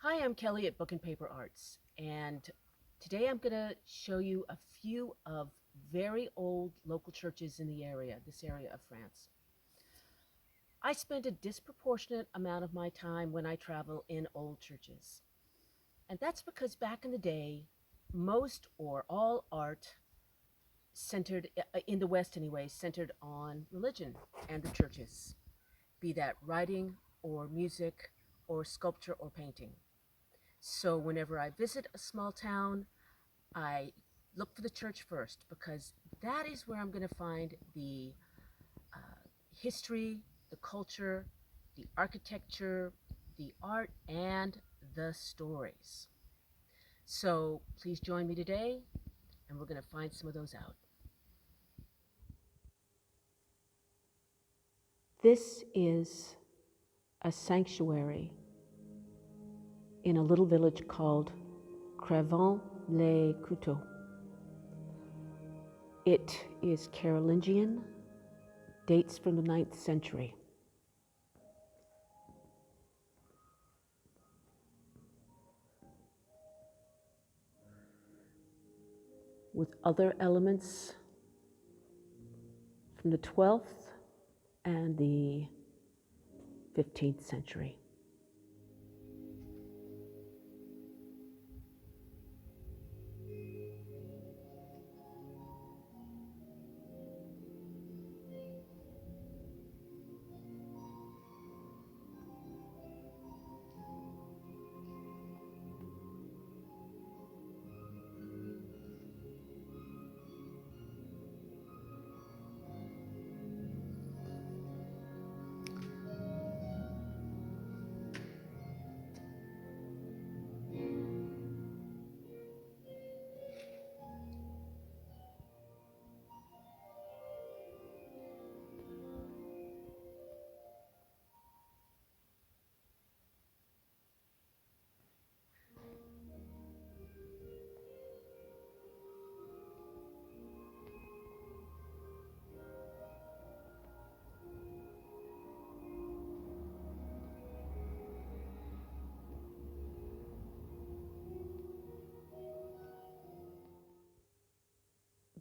Hi, I'm Kelly at Book and Paper Arts, and today I'm going to show you a few of very old local churches in this area of France. I spend a disproportionate amount of my time when I travel in old churches, and that's because back in the day, most or all art centered, in the West anyway, centered on religion and the churches, be that writing or music or sculpture or painting. So whenever I visit a small town, I look for the church first because that is where I'm going to find the history, the culture, the architecture, the art, and the stories. So please join me today, and we're going to find some of those out. This is a sanctuary in a little village called Crevant-les-Couteaux. It is Carolingian, dates from the 9th century. With other elements from the 12th and the 15th century.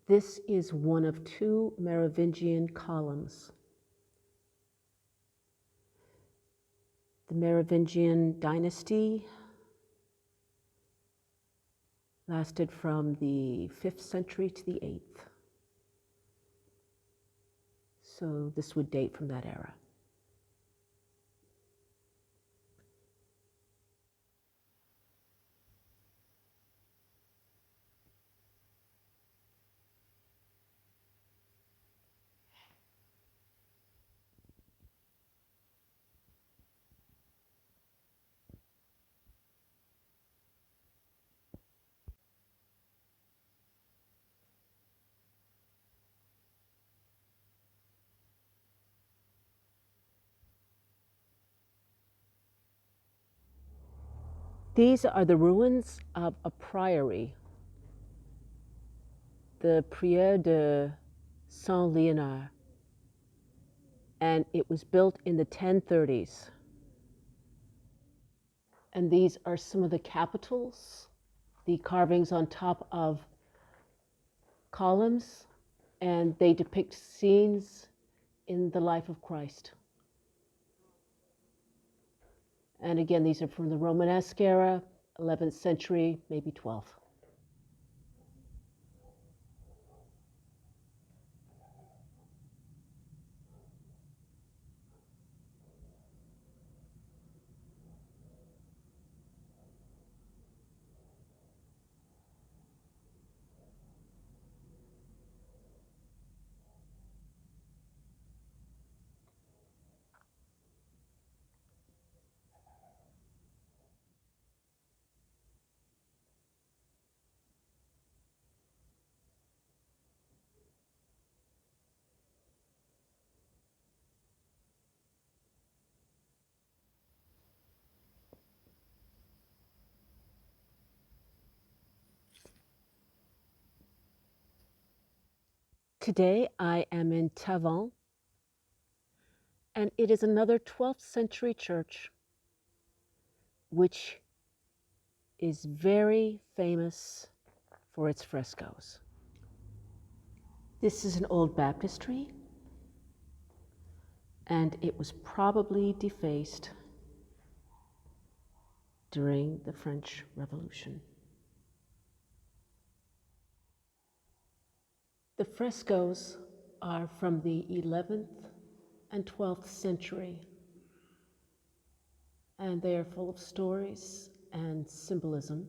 This is one of two Merovingian columns. The Merovingian dynasty lasted from the 5th century to the 8th. So this would date from that era. These are the ruins of a priory, the Prière de Saint-Léonard, and it was built in the 1030s. And these are some of the capitals, the carvings on top of columns, and they depict scenes in the life of Christ. And again, these are from the Romanesque era, 11th century, maybe 12th. Today I am in Tavan, and it is another 12th century church which is very famous for its frescoes. This is an old baptistry, and it was probably defaced during the French Revolution. The frescoes are from the 11th and 12th century, and they are full of stories and symbolism.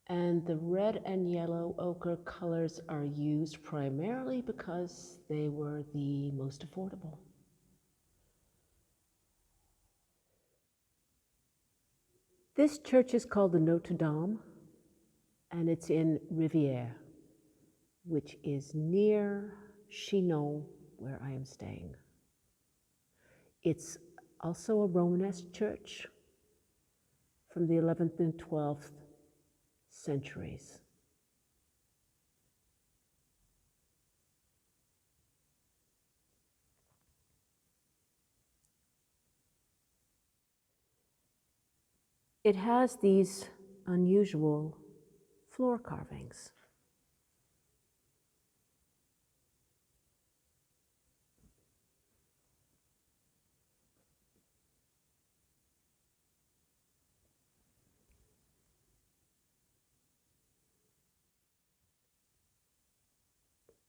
And the red and yellow ochre colors are used primarily because they were the most affordable. This church is called the Notre Dame, and it's in Rivière, which is near Chinon, where I am staying. It's also a Romanesque church from the 11th and 12th centuries. It has these unusual floor carvings.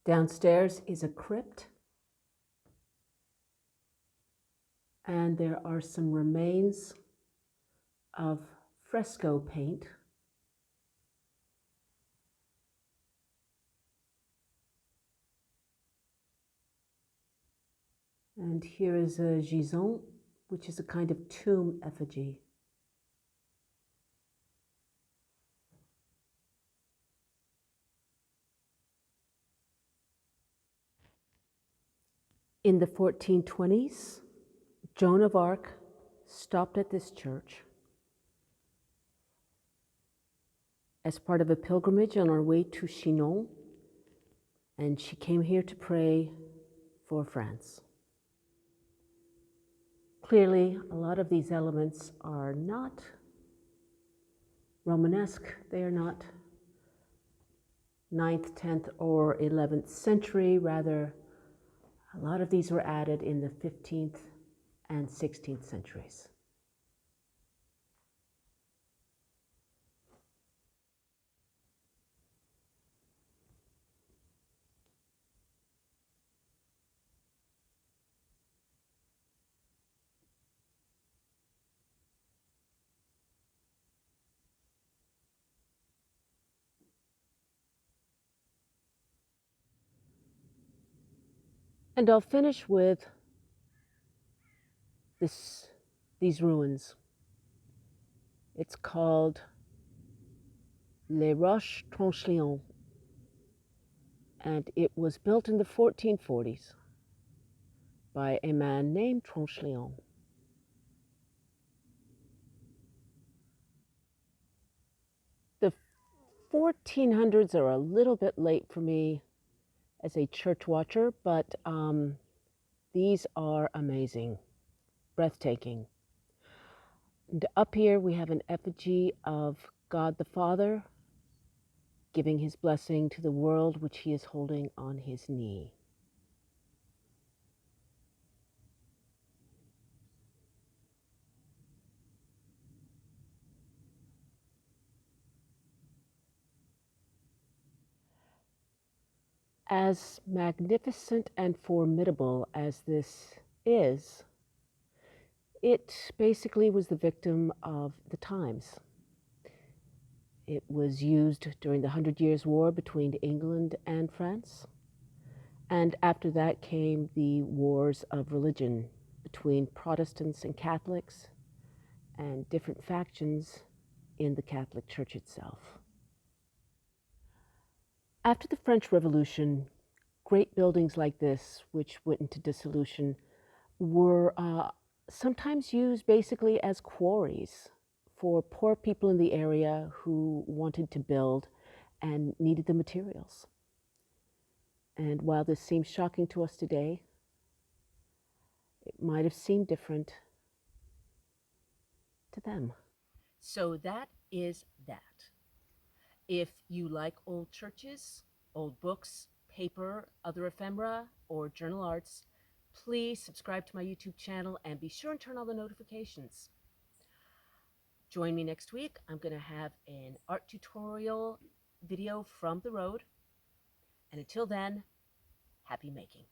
Downstairs is a crypt, and there are some remains of fresco paint. And here is a gisant, which is a kind of tomb effigy. In the 1420s, Joan of Arc stopped at this church as part of a pilgrimage on our way to Chinon, and she came here to pray for France. Clearly, a lot of these elements are not Romanesque. They are not 9th, 10th, or 11th century. Rather, a lot of these were added in the 15th and 16th centuries. And I'll finish with these ruins. It's called Les Roches Tronchelyon, and it was built in the 1440s by a man named Tronchelyon. The 1400s are a little bit late for me as a church watcher, but these are amazing, breathtaking. And up here we have an effigy of God the Father giving his blessing to the world which he is holding on his knee. As magnificent and formidable as this is, it basically was the victim of the times. It was used during the 100 Years' War between England and France. And after that came the wars of religion between Protestants and Catholics and different factions in the Catholic Church itself. After the French Revolution, great buildings like this, which went into dissolution, were sometimes used basically as quarries for poor people in the area who wanted to build and needed the materials. And while this seems shocking to us today, it might have seemed different to them. So that is that. If you like old churches, old books, paper, other ephemera, or journal arts, please subscribe to my YouTube channel and be sure and turn on the notifications. Join me next week. I'm going to have an art tutorial video from the road. And until then, happy making.